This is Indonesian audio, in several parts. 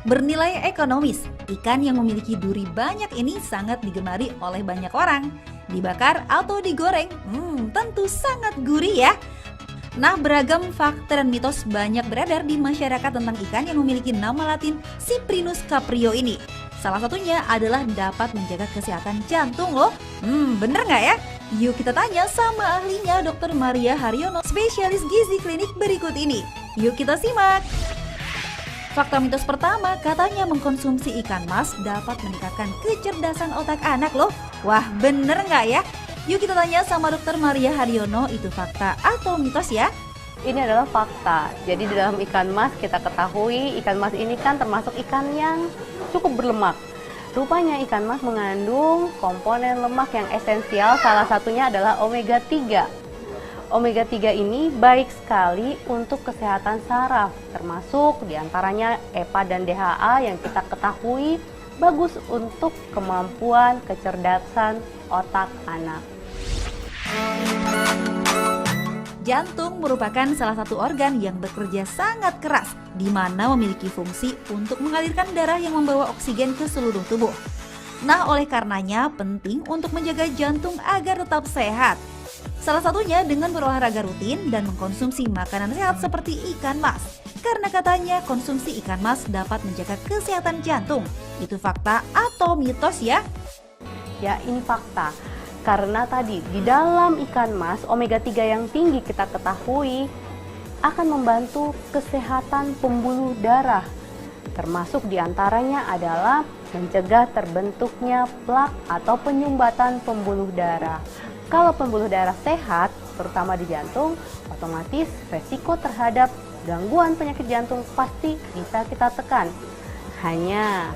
Bernilai ekonomis, ikan yang memiliki duri banyak ini sangat digemari oleh banyak orang. Dibakar atau digoreng, tentu sangat gurih ya. Nah, beragam fakta dan mitos banyak beredar di masyarakat tentang ikan yang memiliki nama latin Cyprinus caprio ini. Salah satunya adalah dapat menjaga kesehatan jantung loh. Bener nggak ya? Yuk kita tanya sama ahlinya Dr. Maria Haryono, spesialis gizi klinik berikut ini. Yuk kita simak. Fakta mitos pertama, katanya mengkonsumsi ikan mas dapat meningkatkan kecerdasan otak anak loh. Wah, bener nggak ya? Yuk kita tanya sama Dr. Maria Haryono, itu fakta atau mitos ya? Ini adalah fakta. Jadi di dalam ikan mas kita ketahui ikan mas ini kan termasuk ikan yang cukup berlemak. Rupanya ikan mas mengandung komponen lemak yang esensial, salah satunya adalah omega 3. Omega 3 ini baik sekali untuk kesehatan saraf, termasuk diantaranya EPA dan DHA yang kita ketahui bagus untuk kemampuan kecerdasan otak anak. Jantung merupakan salah satu organ yang bekerja sangat keras, di mana memiliki fungsi untuk mengalirkan darah yang membawa oksigen ke seluruh tubuh. Nah, oleh karenanya penting untuk menjaga jantung agar tetap sehat. Salah satunya dengan berolahraga rutin dan mengkonsumsi makanan sehat seperti ikan mas. Karena katanya konsumsi ikan mas dapat menjaga kesehatan jantung. Itu fakta atau mitos ya? Ya, ini fakta. Karena tadi di dalam ikan mas omega 3 yang tinggi kita ketahui akan membantu kesehatan pembuluh darah. Termasuk diantaranya adalah mencegah terbentuknya plak atau penyumbatan pembuluh darah. Kalau pembuluh darah sehat, terutama di jantung, otomatis resiko terhadap gangguan penyakit jantung pasti bisa kita tekan. Hanya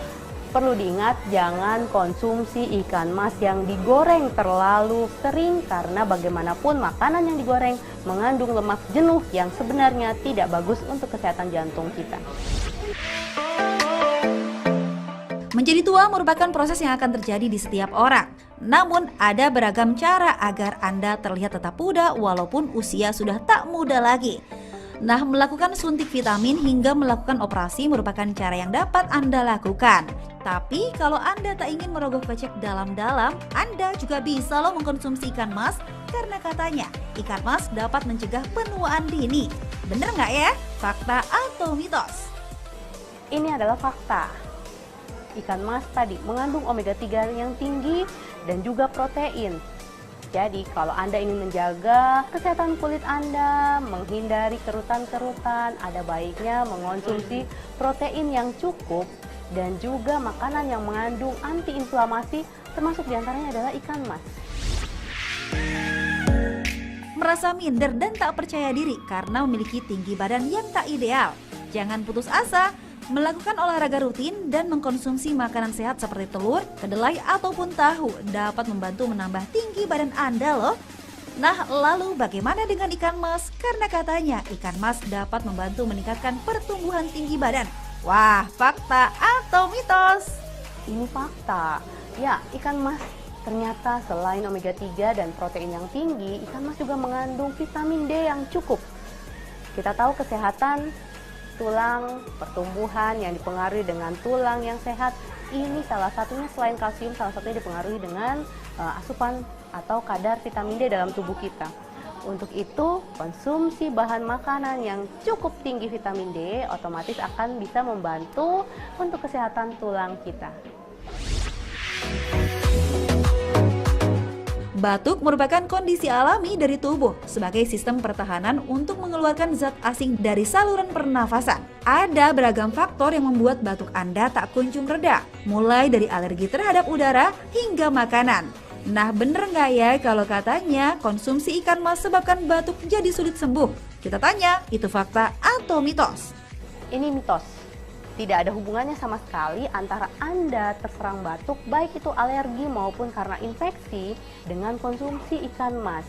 perlu diingat, jangan konsumsi ikan mas yang digoreng terlalu sering karena bagaimanapun makanan yang digoreng mengandung lemak jenuh yang sebenarnya tidak bagus untuk kesehatan jantung kita. Menjadi tua merupakan proses yang akan terjadi di setiap orang. Namun ada beragam cara agar Anda terlihat tetap muda walaupun usia sudah tak muda lagi. Nah, melakukan suntik vitamin hingga melakukan operasi merupakan cara yang dapat Anda lakukan. Tapi kalau Anda tak ingin merogoh kocek dalam-dalam, Anda juga bisa loh mengkonsumsi ikan mas karena katanya ikan mas dapat mencegah penuaan dini. Bener nggak ya? Fakta atau mitos? Ini adalah fakta. Ikan mas tadi mengandung omega 3 yang tinggi dan juga protein. Jadi kalau Anda ingin menjaga kesehatan kulit Anda, menghindari kerutan-kerutan, ada baiknya mengonsumsi protein yang cukup dan juga makanan yang mengandung antiinflamasi, termasuk diantaranya adalah ikan mas. Merasa minder dan tak percaya diri karena memiliki tinggi badan yang tak ideal? Jangan putus asa. Melakukan olahraga rutin dan mengkonsumsi makanan sehat seperti telur, kedelai ataupun tahu dapat membantu menambah tinggi badan Anda loh. Nah, lalu bagaimana dengan ikan mas? Karena katanya ikan mas dapat membantu meningkatkan pertumbuhan tinggi badan. Wah, fakta atau mitos? Ini fakta. Ya, ikan mas ternyata selain omega 3 dan protein yang tinggi, ikan mas juga mengandung vitamin D yang cukup. Kita tahu kesehatan tulang, pertumbuhan yang dipengaruhi dengan tulang yang sehat, ini salah satunya selain kalsium, salah satunya dipengaruhi dengan asupan atau kadar vitamin D dalam tubuh kita. Untuk itu, konsumsi bahan makanan yang cukup tinggi vitamin D otomatis akan bisa membantu untuk kesehatan tulang kita. Batuk merupakan kondisi alami dari tubuh sebagai sistem pertahanan untuk mengeluarkan zat asing dari saluran pernafasan. Ada beragam faktor yang membuat batuk Anda tak kunjung reda, mulai dari alergi terhadap udara hingga makanan. Nah, bener nggak ya kalau katanya konsumsi ikan mas sebabkan batuk jadi sulit sembuh? Kita tanya, itu fakta atau mitos? Ini mitos. Tidak ada hubungannya sama sekali antara Anda terserang batuk, baik itu alergi maupun karena infeksi, dengan konsumsi ikan mas.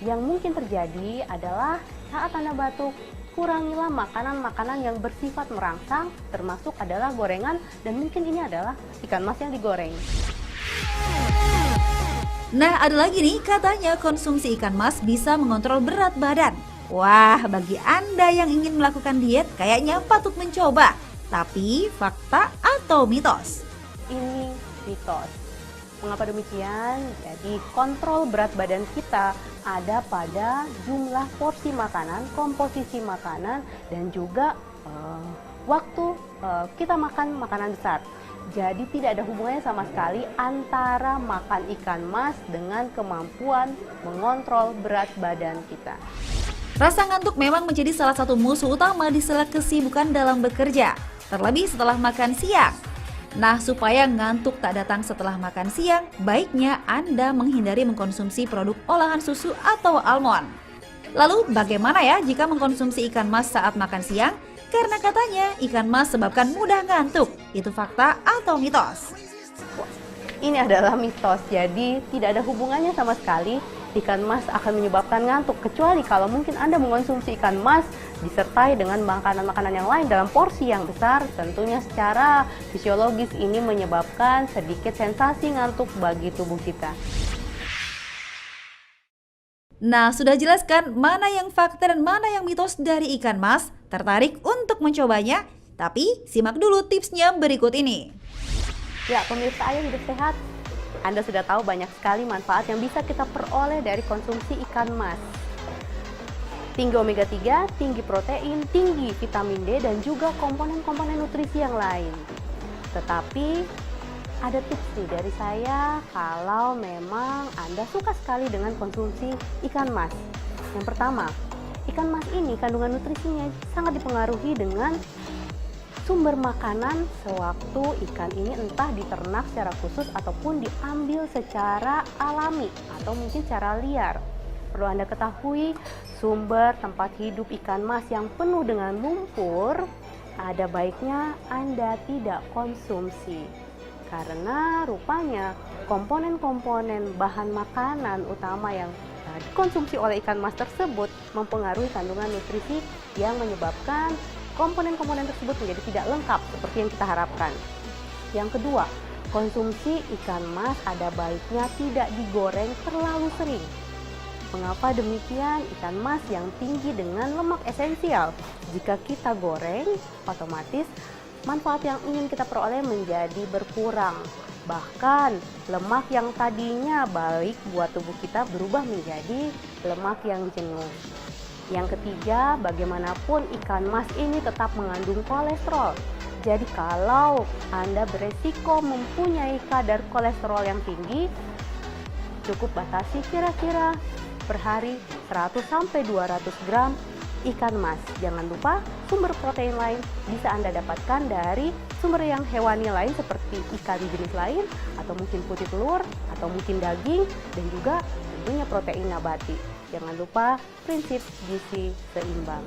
Yang mungkin terjadi adalah saat Anda batuk, kurangilah makanan-makanan yang bersifat merangsang, termasuk adalah gorengan, dan mungkin ini adalah ikan mas yang digoreng. Nah, ada lagi nih, katanya konsumsi ikan mas bisa mengontrol berat badan. Wah, bagi Anda yang ingin melakukan diet, kayaknya patut mencoba. Tapi fakta atau mitos? Ini mitos. Mengapa demikian? Jadi kontrol berat badan kita ada pada jumlah porsi makanan, komposisi makanan, dan juga waktu kita makan makanan besar. Jadi tidak ada hubungannya sama sekali antara makan ikan mas dengan kemampuan mengontrol berat badan kita. Rasa ngantuk memang menjadi salah satu musuh utama di sela kesibukan dalam bekerja, terlebih setelah makan siang. Nah, supaya ngantuk tak datang setelah makan siang, baiknya Anda menghindari mengkonsumsi produk olahan susu atau almond. Lalu bagaimana ya jika mengkonsumsi ikan mas saat makan siang? Karena katanya ikan mas sebabkan mudah ngantuk. Itu fakta atau mitos? Ini adalah mitos, jadi tidak ada hubungannya sama sekali ikan mas akan menyebabkan ngantuk, kecuali kalau mungkin Anda mengkonsumsi ikan mas disertai dengan makanan-makanan yang lain dalam porsi yang besar. Tentunya secara fisiologis ini menyebabkan sedikit sensasi ngantuk bagi tubuh kita. Nah, sudah jelaskan mana yang fakta dan mana yang mitos dari ikan mas? Tertarik untuk mencobanya? Tapi simak dulu tipsnya berikut ini. Ya, pemirsa Ayo Hidup Sehat, Anda sudah tahu banyak sekali manfaat yang bisa kita peroleh dari konsumsi ikan mas. Tinggi omega 3, tinggi protein, tinggi vitamin D, dan juga komponen-komponen nutrisi yang lain. Tetapi ada tips nih dari saya kalau memang Anda suka sekali dengan konsumsi ikan mas. Yang pertama, ikan mas ini kandungan nutrisinya sangat dipengaruhi dengan sumber makanan sewaktu ikan ini entah diternak secara khusus ataupun diambil secara alami atau mungkin secara liar. Perlu Anda ketahui, sumber tempat hidup ikan mas yang penuh dengan lumpur ada baiknya Anda tidak konsumsi. Karena rupanya komponen-komponen bahan makanan utama yang dikonsumsi oleh ikan mas tersebut mempengaruhi kandungan nutrisi yang menyebabkan komponen-komponen tersebut menjadi tidak lengkap seperti yang kita harapkan. Yang kedua, konsumsi ikan mas ada baiknya tidak digoreng terlalu sering. Mengapa demikian? Ikan mas yang tinggi dengan lemak esensial, jika kita goreng, otomatis manfaat yang ingin kita peroleh menjadi berkurang. Bahkan lemak yang tadinya baik buat tubuh kita berubah menjadi lemak yang jenuh. Yang ketiga, bagaimanapun ikan mas ini tetap mengandung kolesterol. Jadi kalau Anda beresiko mempunyai kadar kolesterol yang tinggi, cukup batasi kira-kira per hari 100-200 gram ikan mas. Jangan lupa sumber protein lain bisa Anda dapatkan dari sumber yang hewani lain seperti ikan jenis lain atau mungkin putih telur atau mungkin daging dan juga tentunya protein nabati. Jangan lupa prinsip gizi seimbang.